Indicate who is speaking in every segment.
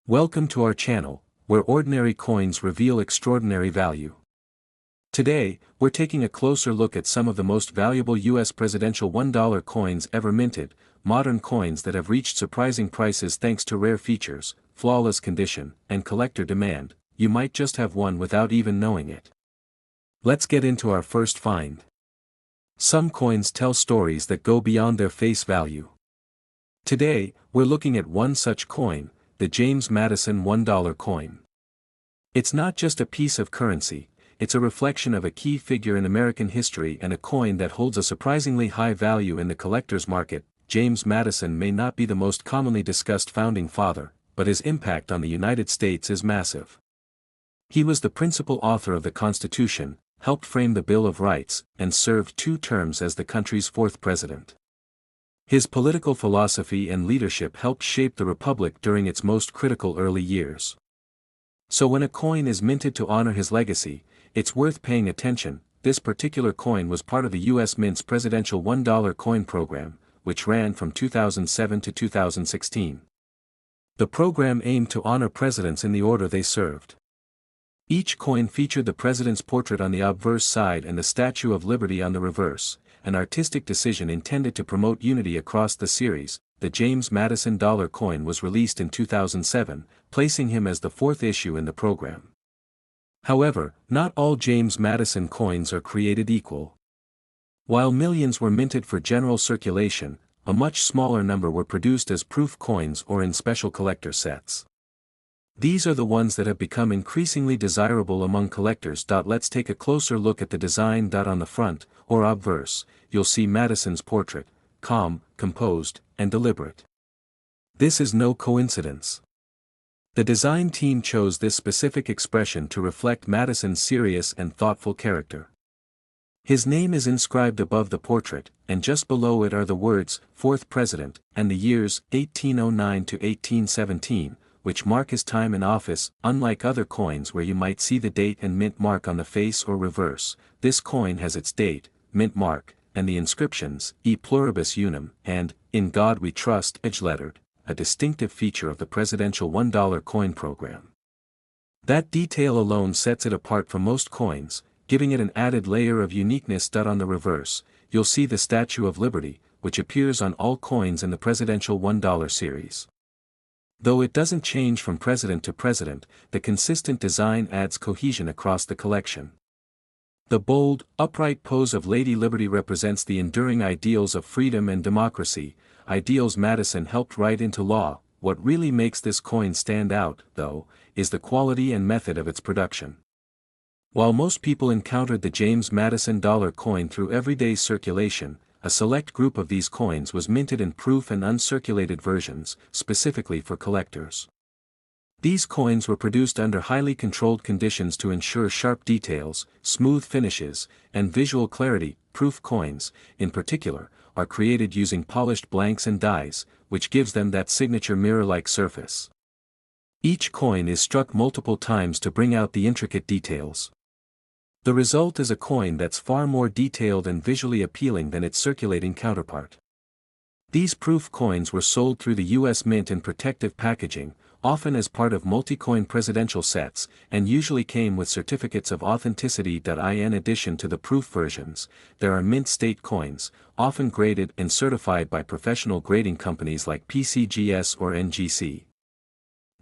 Speaker 1: Welcome to our channel, where ordinary coins reveal extraordinary value. Today, we're taking a closer look at some of the most valuable US presidential $1 coins ever minted, modern coins that have reached surprising prices thanks to rare features, flawless condition, and collector demand. You might just have one without even knowing it. Let's get into our first find. Some coins tell stories that go beyond their face value. Today, we're looking at one such coin, the James Madison $1 coin. It's not just a piece of currency, it's a reflection of a key figure in American history and a coin that holds a surprisingly high value in the collector's market. James Madison may not be the most commonly discussed founding father, but his impact on the United States is massive. He was the principal author of the Constitution, helped frame the Bill of Rights, and served 2 terms as the country's 4th president. His political philosophy and leadership helped shape the republic during its most critical early years. So when a coin is minted to honor his legacy, it's worth paying attention. This particular coin was part of the U.S. Mint's presidential $1 coin program, which ran from 2007 to 2016. The program aimed to honor presidents in the order they served. Each coin featured the president's portrait on the obverse side and the Statue of Liberty on the reverse, an artistic decision intended to promote unity across the series. The James Madison dollar coin was released in 2007, placing him as the 4th issue in the program. However, not all James Madison coins are created equal. While millions were minted for general circulation, a much smaller number were produced as proof coins or in special collector sets. These are the ones that have become increasingly desirable among collectors. Let's take a closer look at the design. On the front, or obverse, you'll see Madison's portrait, calm, composed, and deliberate. This is no coincidence. The design team chose this specific expression to reflect Madison's serious and thoughtful character. His name is inscribed above the portrait, and just below it are the words, 4th President, and the years, 1809 to 1817, which mark his time in office. Unlike other coins where you might see the date and mint mark on the face or reverse, this coin has its date, mint mark, and the inscriptions, E pluribus unum, and, In God We Trust, edge-lettered, a distinctive feature of the presidential $1 coin program. That detail alone sets it apart from most coins, giving it an added layer of uniqueness. On the reverse, you'll see the Statue of Liberty, which appears on all coins in the presidential $1 series. Though it doesn't change from president to president, the consistent design adds cohesion across the collection. The bold, upright pose of Lady Liberty represents the enduring ideals of freedom and democracy, ideals Madison helped write into law. What really makes this coin stand out, though, is the quality and method of its production. While most people encountered the James Madison dollar coin through everyday circulation, a select group of these coins was minted in proof and uncirculated versions, specifically for collectors. These coins were produced under highly controlled conditions to ensure sharp details, smooth finishes, and visual clarity. Proof coins, in particular, are created using polished blanks and dies, which gives them that signature mirror-like surface. Each coin is struck multiple times to bring out the intricate details. The result is a coin that's far more detailed and visually appealing than its circulating counterpart. These proof coins were sold through the U.S. Mint in protective packaging, often as part of multi-coin presidential sets, and usually came with certificates of authenticity. In addition to the proof versions, there are mint state coins, often graded and certified by professional grading companies like PCGS or NGC.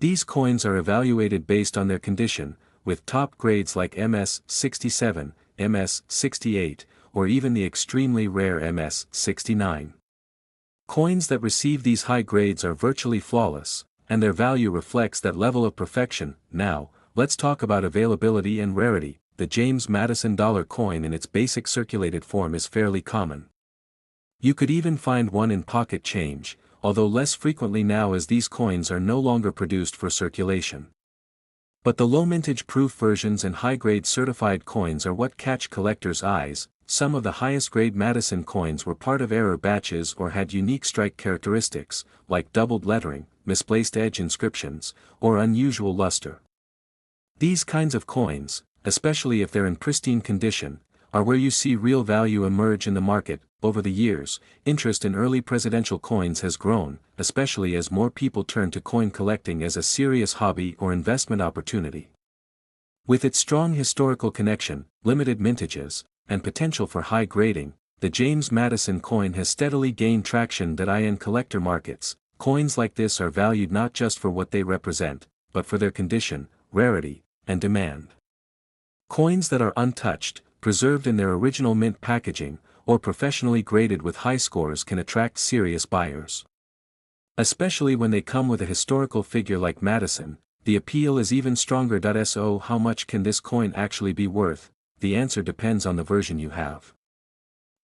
Speaker 1: These coins are evaluated based on their condition, with top grades like MS 67, MS 68, or even the extremely rare MS 69. Coins that receive these high grades are virtually flawless, and their value reflects that level of perfection. Now, let's talk about availability and rarity. The James Madison dollar coin in its basic circulated form is fairly common. You could even find one in pocket change, although less frequently now as these coins are no longer produced for circulation. But the low-mintage proof versions and high-grade certified coins are what catch collectors' eyes. Some of the highest-grade Madison coins were part of error batches or had unique strike characteristics, like doubled lettering, misplaced edge inscriptions, or unusual luster. These kinds of coins, especially if they're in pristine condition, are where you see real value emerge in the market. over the years, interest in early presidential coins has grown, especially as more people turn to coin collecting as a serious hobby or investment opportunity. With its strong historical connection, limited mintages, and potential for high grading, the James Madison coin has steadily gained traction in collector markets. Coins like this are valued not just for what they represent, but for their condition, rarity, and demand. Coins that are untouched, preserved in their original mint packaging, or professionally graded with high scores can attract serious buyers. Especially when they come with a historical figure like Madison, the appeal is even stronger. So how much can this coin actually be worth? The answer depends on the version you have.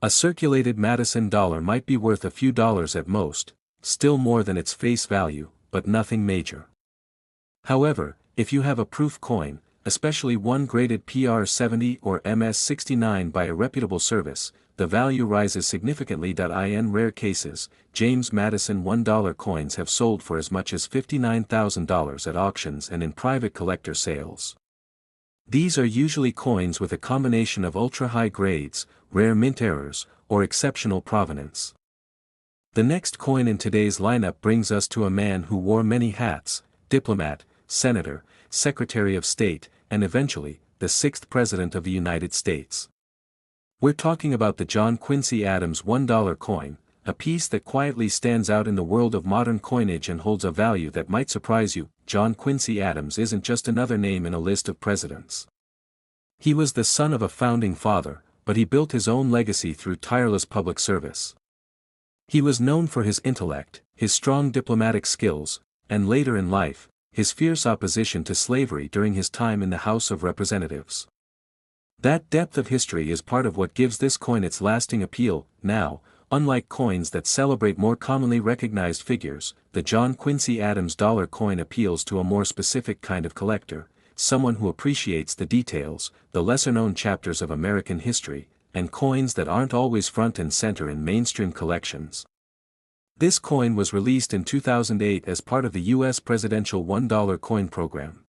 Speaker 1: A circulated Madison dollar might be worth a few dollars at most, still more than its face value, but nothing major. However, if you have a proof coin, especially one graded PR70 or MS69 by a reputable service, the value rises significantly. In rare cases, James Madison $1 coins have sold for as much as $59,000 at auctions and in private collector sales. These are usually coins with a combination of ultra-high grades, rare mint errors, or exceptional provenance. The next coin in today's lineup brings us to a man who wore many hats: diplomat, senator, secretary of state, and eventually, the 6th President of the United States. We're talking about the John Quincy Adams $1 coin, a piece that quietly stands out in the world of modern coinage and holds a value that might surprise you. John Quincy Adams isn't just another name in a list of presidents. He was the son of a founding father, but he built his own legacy through tireless public service. He was known for his intellect, his strong diplomatic skills, and later in life, his fierce opposition to slavery during his time in the House of Representatives. That depth of history is part of what gives this coin its lasting appeal. Now, unlike coins that celebrate more commonly recognized figures, the John Quincy Adams dollar coin appeals to a more specific kind of collector, someone who appreciates the details, the lesser-known chapters of American history, and coins that aren't always front and center in mainstream collections. This coin was released in 2008 as part of the U.S. presidential $1 coin program.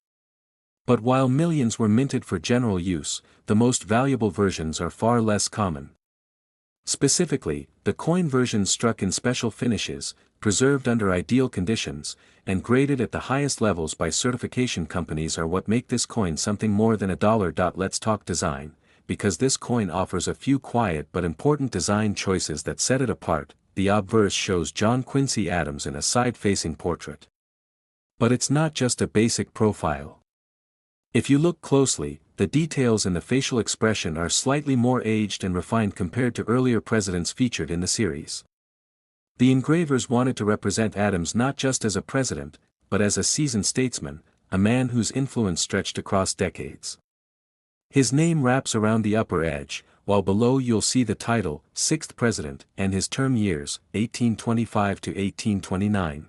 Speaker 1: But while millions were minted for general use, the most valuable versions are far less common. Specifically, the coin versions struck in special finishes, preserved under ideal conditions, and graded at the highest levels by certification companies are what make this coin something more than a dollar. Let's talk design, because this coin offers a few quiet but important design choices that set it apart. The obverse shows John Quincy Adams in a side-facing portrait. But it's not just a basic profile. If you look closely, the details in the facial expression are slightly more aged and refined compared to earlier presidents featured in the series. The engravers wanted to represent Adams not just as a president, but as a seasoned statesman, a man whose influence stretched across decades. His name wraps around the upper edge, while below you'll see the title, 6th President, and his term years, 1825 to 1829.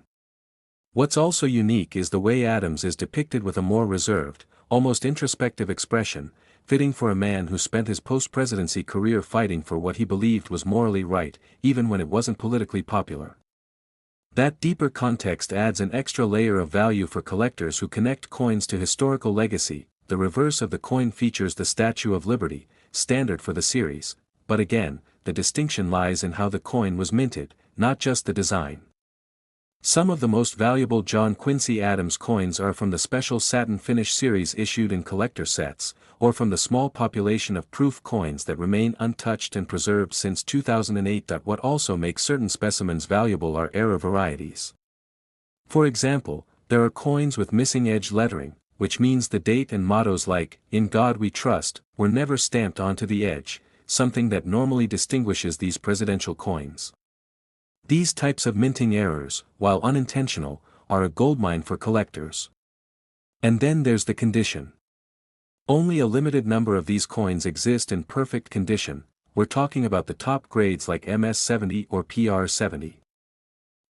Speaker 1: What's also unique is the way Adams is depicted with a more reserved, almost introspective expression, fitting for a man who spent his post-presidency career fighting for what he believed was morally right, even when it wasn't politically popular. That deeper context adds an extra layer of value for collectors who connect coins to historical legacy. The reverse of the coin features the Statue of Liberty, standard for the series, but again, the distinction lies in how the coin was minted, not just the design. Some of the most valuable John Quincy Adams coins are from the special satin finish series issued in collector sets, or from the small population of proof coins that remain untouched and preserved since 2008. What also makes certain specimens valuable are error varieties. For example, there are coins with missing edge lettering, which means the date and mottos like, "In God We Trust," were never stamped onto the edge, something that normally distinguishes these presidential coins. These types of minting errors, while unintentional, are a goldmine for collectors. And then there's the condition. Only a limited number of these coins exist in perfect condition. We're talking about the top grades like MS70 or PR70.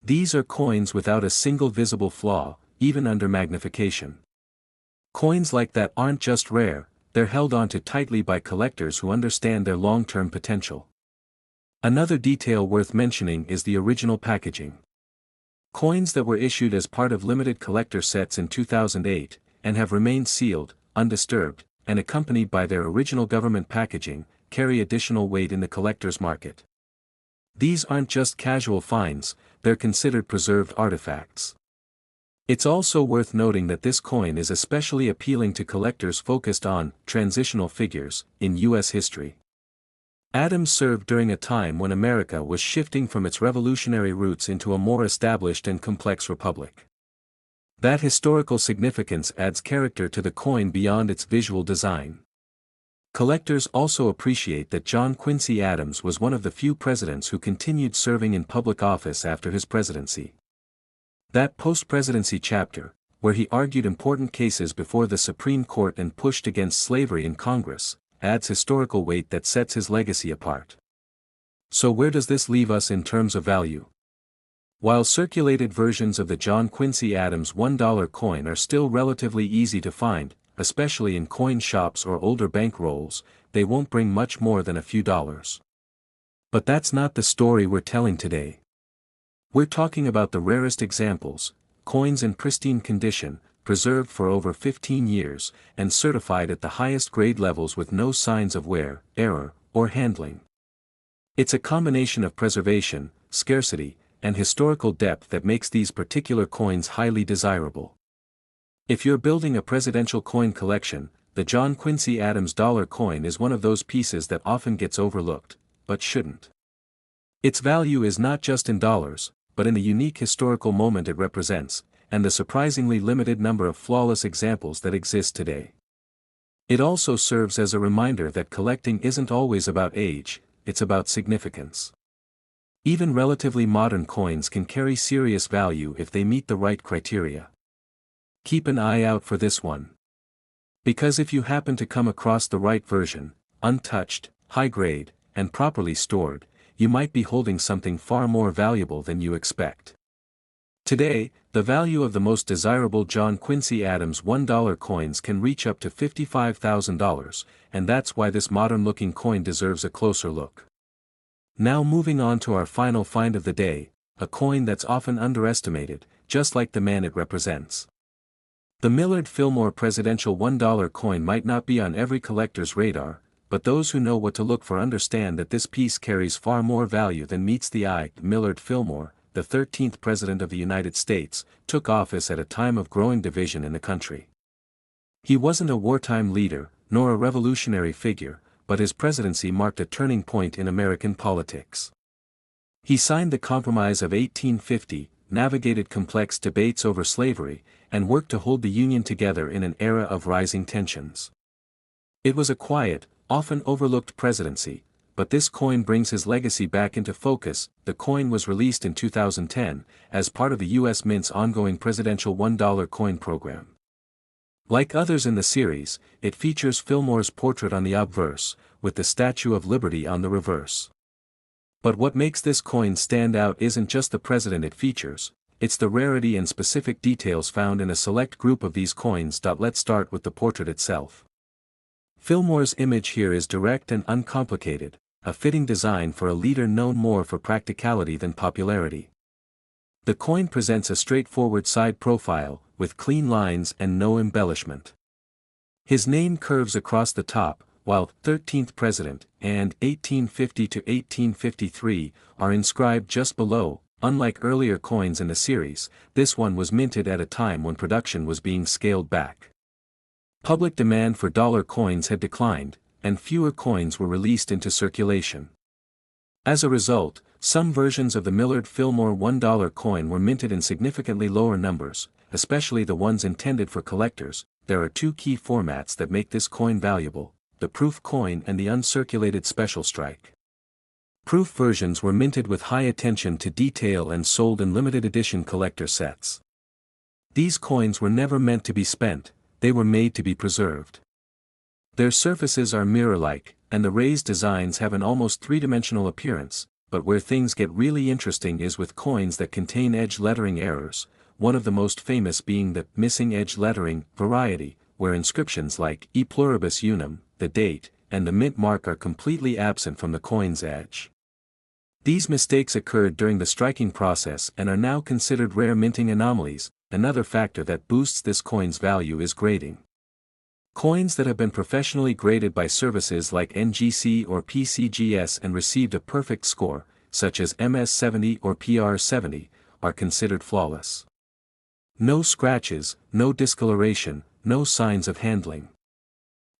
Speaker 1: These are coins without a single visible flaw, even under magnification. Coins like that aren't just rare, they're held onto tightly by collectors who understand their long-term potential. Another detail worth mentioning is the original packaging. Coins that were issued as part of limited collector sets in 2008, and have remained sealed, undisturbed, and accompanied by their original government packaging, carry additional weight in the collector's market. These aren't just casual finds, they're considered preserved artifacts. It's also worth noting that this coin is especially appealing to collectors focused on transitional figures in U.S. history. Adams served during a time when America was shifting from its revolutionary roots into a more established and complex republic. That historical significance adds character to the coin beyond its visual design. Collectors also appreciate that John Quincy Adams was one of the few presidents who continued serving in public office after his presidency. That post-presidency chapter, where he argued important cases before the Supreme Court and pushed against slavery in Congress, adds historical weight that sets his legacy apart. So where does this leave us in terms of value? While circulated versions of the John Quincy Adams $1 coin are still relatively easy to find, especially in coin shops or older bank rolls, they won't bring much more than a few dollars. But that's not the story we're telling today. We're talking about the rarest examples, coins in pristine condition, preserved for over 15 years, and certified at the highest grade levels with no signs of wear, error, or handling. It's a combination of preservation, scarcity, and historical depth that makes these particular coins highly desirable. If you're building a presidential coin collection, the John Quincy Adams dollar coin is one of those pieces that often gets overlooked, but shouldn't. Its value is not just in dollars, but in the unique historical moment it represents, and the surprisingly limited number of flawless examples that exist today. It also serves as a reminder that collecting isn't always about age, it's about significance. Even relatively modern coins can carry serious value if they meet the right criteria. Keep an eye out for this one. Because if you happen to come across the right version, untouched, high grade, and properly stored, you might be holding something far more valuable than you expect. Today, the value of the most desirable John Quincy Adams $1 coins can reach up to $55,000, and that's why this modern-looking coin deserves a closer look. Now moving on to our final find of the day, a coin that's often underestimated, just like the man it represents. The Millard Fillmore presidential $1 coin might not be on every collector's radar, but those who know what to look for understand that this piece carries far more value than meets the eye. Millard Fillmore, the 13th President of the United States, took office at a time of growing division in the country. He wasn't a wartime leader, nor a revolutionary figure, but his presidency marked a turning point in American politics. He signed the Compromise of 1850, navigated complex debates over slavery, and worked to hold the Union together in an era of rising tensions. It was a quiet, often overlooked presidency, but this coin brings his legacy back into focus. The coin was released in 2010, as part of the U.S. Mint's ongoing presidential $1 coin program. Like others in the series, it features Fillmore's portrait on the obverse, with the Statue of Liberty on the reverse. But what makes this coin stand out isn't just the president it features, it's the rarity and specific details found in a select group of these coins. Let's start with the portrait itself. Fillmore's image here is direct and uncomplicated, a fitting design for a leader known more for practicality than popularity. The coin presents a straightforward side profile, with clean lines and no embellishment. His name curves across the top, while 13th President and 1850 to 1853 are inscribed just below. Unlike earlier coins in the series, this one was minted at a time when production was being scaled back. Public demand for dollar coins had declined, and fewer coins were released into circulation. As a result, some versions of the Millard Fillmore $1 coin were minted in significantly lower numbers, especially the ones intended for collectors. There are two key formats that make this coin valuable: the proof coin and the uncirculated special strike. Proof versions were minted with high attention to detail and sold in limited edition collector sets. These coins were never meant to be spent, they were made to be preserved. Their surfaces are mirror-like, and the raised designs have an almost three-dimensional appearance, but where things get really interesting is with coins that contain edge lettering errors, one of the most famous being the missing edge lettering variety, where inscriptions like E pluribus unum, the date, and the mint mark are completely absent from the coin's edge. These mistakes occurred during the striking process and are now considered rare minting anomalies. Another factor that boosts this coin's value is grading. Coins that have been professionally graded by services like NGC or PCGS and received a perfect score, such as MS-70 or PR-70, are considered flawless. No scratches, no discoloration, no signs of handling.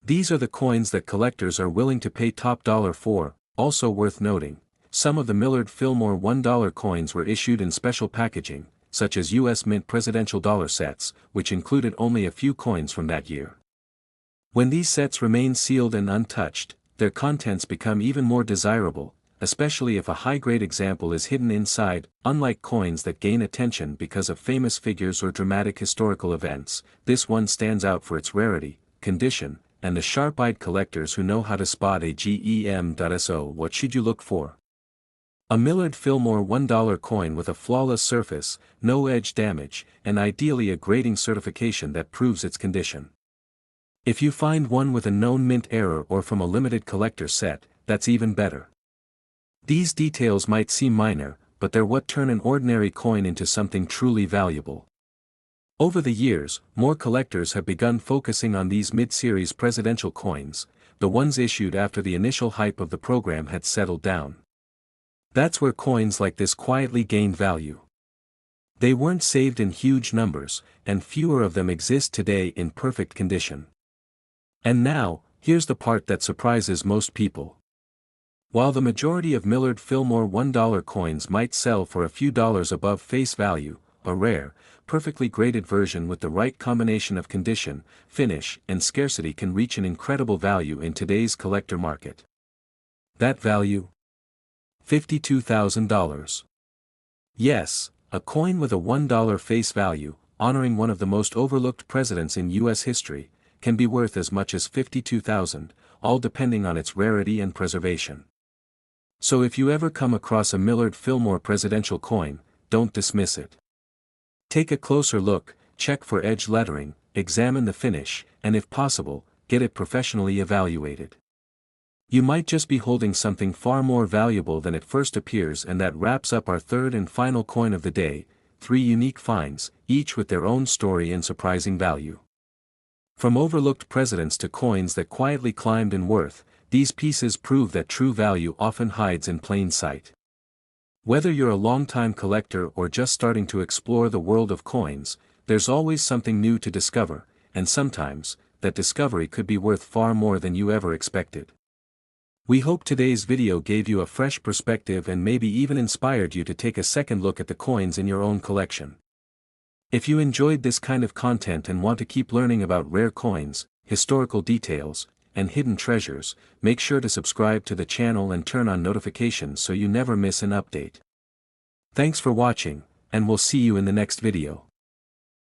Speaker 1: These are the coins that collectors are willing to pay top dollar for. Also worth noting, some of the Millard Fillmore $1 coins were issued in special packaging, such as U.S. Mint presidential dollar sets, which included only a few coins from that year. When these sets remain sealed and untouched, their contents become even more desirable, especially if a high-grade example is hidden inside. Unlike coins that gain attention because of famous figures or dramatic historical events, this one stands out for its rarity, condition, and the sharp-eyed collectors who know how to spot a gem. So what should you look for? A Millard Fillmore $1 coin with a flawless surface, no edge damage, and ideally a grading certification that proves its condition. If you find one with a known mint error or from a limited collector set, that's even better. These details might seem minor, but they're what turn an ordinary coin into something truly valuable. Over the years, more collectors have begun focusing on these mid-series presidential coins, the ones issued after the initial hype of the program had settled down. That's where coins like this quietly gained value. They weren't saved in huge numbers, and fewer of them exist today in perfect condition. And now, here's the part that surprises most people. While the majority of Millard Fillmore $1 coins might sell for a few dollars above face value, a rare, perfectly graded version with the right combination of condition, finish, and scarcity can reach an incredible value in today's collector market. That value? $52,000. Yes, a coin with a $1 face value, honoring one of the most overlooked presidents in U.S. history, can be worth as much as $52,000, all depending on its rarity and preservation. So if you ever come across a Millard Fillmore presidential coin, don't dismiss it. Take a closer look, check for edge lettering, examine the finish, and if possible, get it professionally evaluated. You might just be holding something far more valuable than it first appears. And that wraps up our third and final coin of the day, 3 unique finds, each with their own story and surprising value. From overlooked presidents to coins that quietly climbed in worth, these pieces prove that true value often hides in plain sight. Whether you're a longtime collector or just starting to explore the world of coins, there's always something new to discover, and sometimes, that discovery could be worth far more than you ever expected. We hope today's video gave you a fresh perspective and maybe even inspired you to take a second look at the coins in your own collection. If you enjoyed this kind of content and want to keep learning about rare coins, historical details, and hidden treasures, make sure to subscribe to the channel and turn on notifications so you never miss an update. Thanks for watching, and we'll see you in the next video.